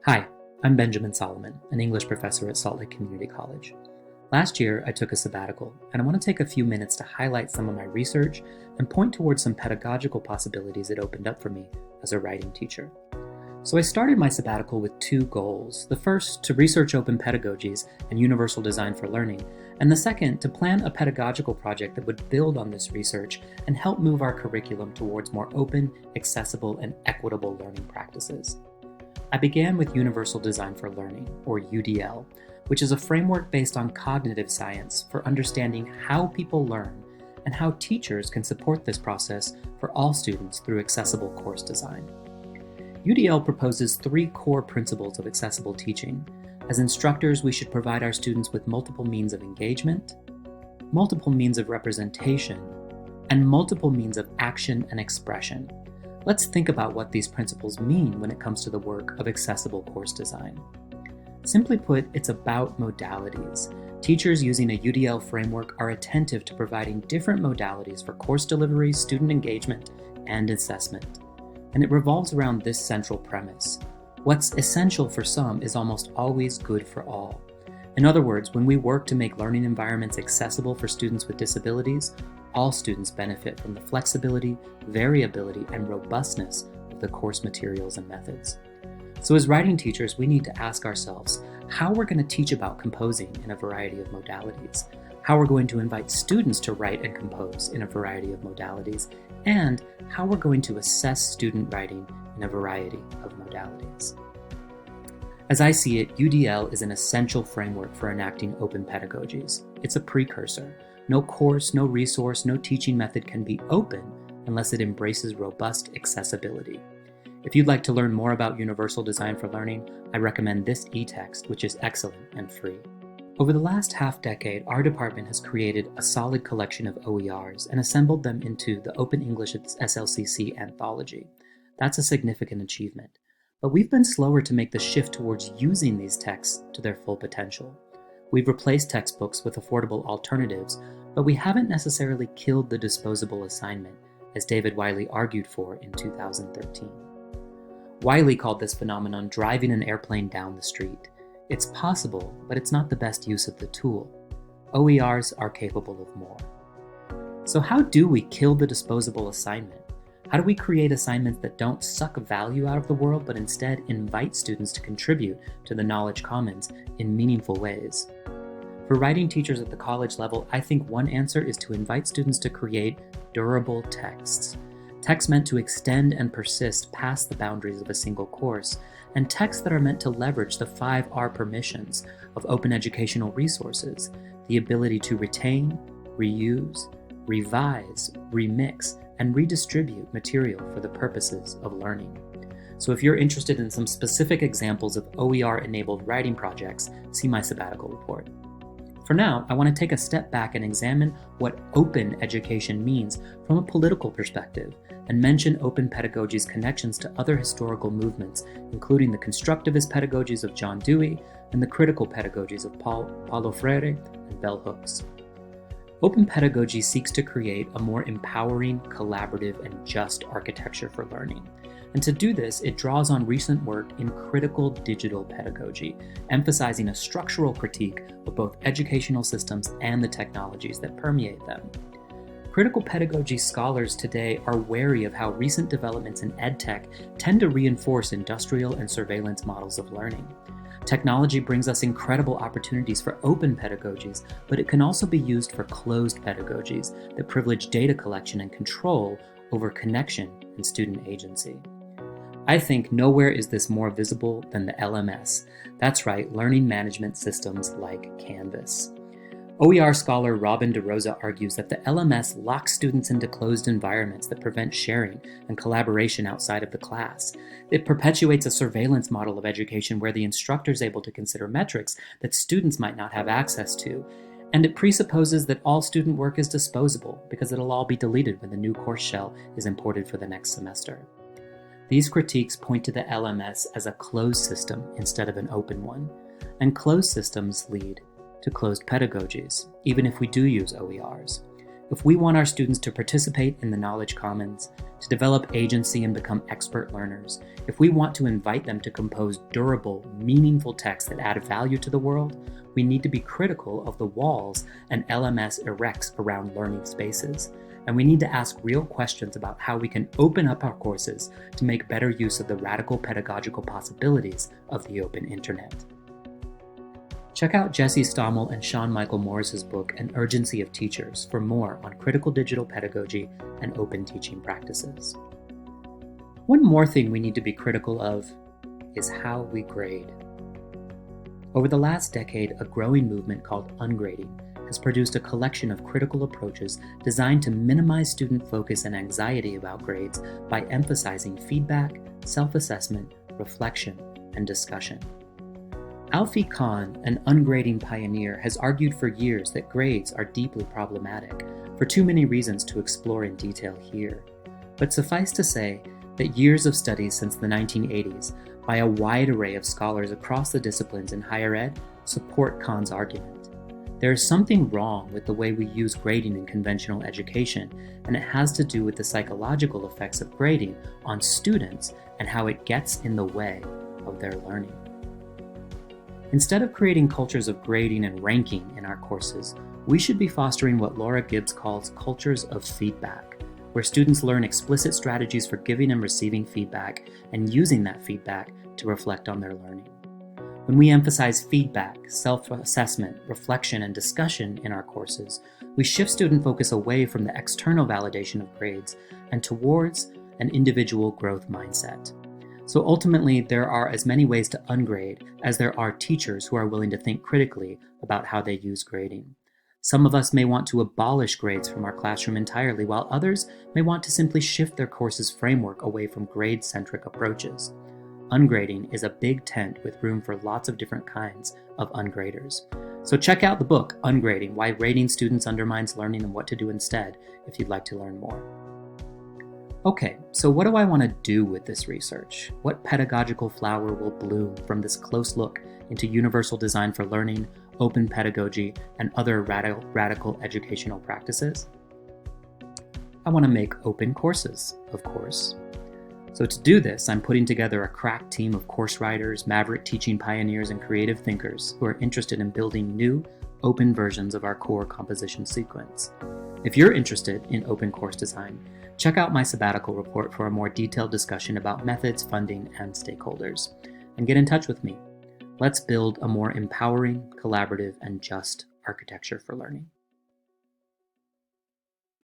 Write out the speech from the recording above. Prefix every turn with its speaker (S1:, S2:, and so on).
S1: Hi, I'm Benjamin Solomon, an English professor at Salt Lake Community College. Last year, I took a sabbatical, and I want to take a few minutes to highlight some of my research and point towards some pedagogical possibilities it opened up for me as a writing teacher. So I started my sabbatical with two goals. The first, to research open pedagogies and universal design for learning, and the second, to plan a pedagogical project that would build on this research and help move our curriculum towards more open, accessible, and equitable learning practices. I began with Universal Design for Learning, or UDL, which is a framework based on cognitive science for understanding how people learn and how teachers can support this process for all students through accessible course design. UDL proposes three core principles of accessible teaching. As instructors, we should provide our students with multiple means of engagement, multiple means of representation, and multiple means of action and expression. Let's think about what these principles mean when it comes to the work of accessible course design. Simply put, it's about modalities. Teachers using a UDL framework are attentive to providing different modalities for course delivery, student engagement, and assessment. And it revolves around this central premise. What's essential for some is almost always good for all. In other words, when we work to make learning environments accessible for students with disabilities, all students benefit from the flexibility, variability, and robustness of the course materials and methods. So as writing teachers, we need to ask ourselves how we're going to teach about composing in a variety of modalities, how we're going to invite students to write and compose in a variety of modalities, and how we're going to assess student writing in a variety of modalities. As I see it, UDL is an essential framework for enacting open pedagogies. It's a precursor. No course, no resource, no teaching method can be open unless it embraces robust accessibility. If you'd like to learn more about Universal Design for Learning, I recommend this e-text, which is excellent and free. Over the last half-decade, our department has created a solid collection of OERs and assembled them into the Open English SLCC anthology. That's a significant achievement. But we've been slower to make the shift towards using these texts to their full potential. We've replaced textbooks with affordable alternatives, but we haven't necessarily killed the disposable assignment, as David Wiley argued for in 2013. Wiley called this phenomenon driving an airplane down the street. It's possible, but it's not the best use of the tool. OERs are capable of more. So how do we kill the disposable assignment? How do we create assignments that don't suck value out of the world, but instead invite students to contribute to the knowledge commons in meaningful ways? For writing teachers at the college level, I think one answer is to invite students to create durable texts. Texts meant to extend and persist past the boundaries of a single course, and texts that are meant to leverage the 5R permissions of open educational resources, the ability to retain, reuse, revise, remix, and redistribute material for the purposes of learning. So if you're interested in some specific examples of OER-enabled writing projects, see my Sabbatical Report. For now, I want to take a step back and examine what open education means from a political perspective and mention open pedagogy's connections to other historical movements, including the constructivist pedagogies of John Dewey and the critical pedagogies of Paulo Freire and bell hooks. Open pedagogy seeks to create a more empowering, collaborative, and just architecture for learning. And to do this, it draws on recent work in critical digital pedagogy, emphasizing a structural critique of both educational systems and the technologies that permeate them. Critical pedagogy scholars today are wary of how recent developments in EdTech tend to reinforce industrial and surveillance models of learning. Technology brings us incredible opportunities for open pedagogies, but it can also be used for closed pedagogies that privilege data collection and control over connection and student agency. I think nowhere is this more visible than the LMS. That's right, learning management systems like Canvas. OER scholar Robin DeRosa argues that the LMS locks students into closed environments that prevent sharing and collaboration outside of the class. It perpetuates a surveillance model of education where the instructor is able to consider metrics that students might not have access to. And it presupposes that all student work is disposable because it'll all be deleted when the new course shell is imported for the next semester. These critiques point to the LMS as a closed system instead of an open one, and closed systems lead to closed pedagogies, even if we do use OERs. If we want our students to participate in the knowledge commons, to develop agency and become expert learners, if we want to invite them to compose durable, meaningful texts that add value to the world, we need to be critical of the walls an LMS erects around learning spaces. And we need to ask real questions about how we can open up our courses to make better use of the radical pedagogical possibilities of the open internet. Check out Jesse Stommel and Sean Michael Morris's book, An Urgency of Teachers, for more on critical digital pedagogy and open teaching practices. One more thing we need to be critical of is how we grade. Over the last decade, a growing movement called ungrading has produced a collection of critical approaches designed to minimize student focus and anxiety about grades by emphasizing feedback, self-assessment, reflection, and discussion. Alfie Kahn, an ungrading pioneer, has argued for years that grades are deeply problematic for too many reasons to explore in detail here. But suffice to say that years of studies since the 1980s by a wide array of scholars across the disciplines in higher ed support Kahn's argument. There is something wrong with the way we use grading in conventional education, and it has to do with the psychological effects of grading on students and how it gets in the way of their learning. Instead of creating cultures of grading and ranking in our courses, we should be fostering what Laura Gibbs calls cultures of feedback, where students learn explicit strategies for giving and receiving feedback and using that feedback to reflect on their learning. When we emphasize feedback, self-assessment, reflection, and discussion in our courses, we shift student focus away from the external validation of grades and towards an individual growth mindset. So ultimately, there are as many ways to ungrade as there are teachers who are willing to think critically about how they use grading. Some of us may want to abolish grades from our classroom entirely, while others may want to simply shift their course's framework away from grade-centric approaches. Ungrading is a big tent with room for lots of different kinds of ungraders. So check out the book, Ungrading, Why Rating Students Undermines Learning and What to Do Instead, if you'd like to learn more. Okay, so what do I want to do with this research? What pedagogical flower will bloom from this close look into universal design for learning, open pedagogy, and other radical educational practices? I want to make open courses, of course. So to do this, I'm putting together a crack team of course writers, maverick teaching pioneers, and creative thinkers who are interested in building new, open versions of our core composition sequence. If you're interested in open course design, check out my Sabbatical Report for a more detailed discussion about methods, funding, and stakeholders. And get in touch with me. Let's build a more empowering, collaborative, and just architecture for learning.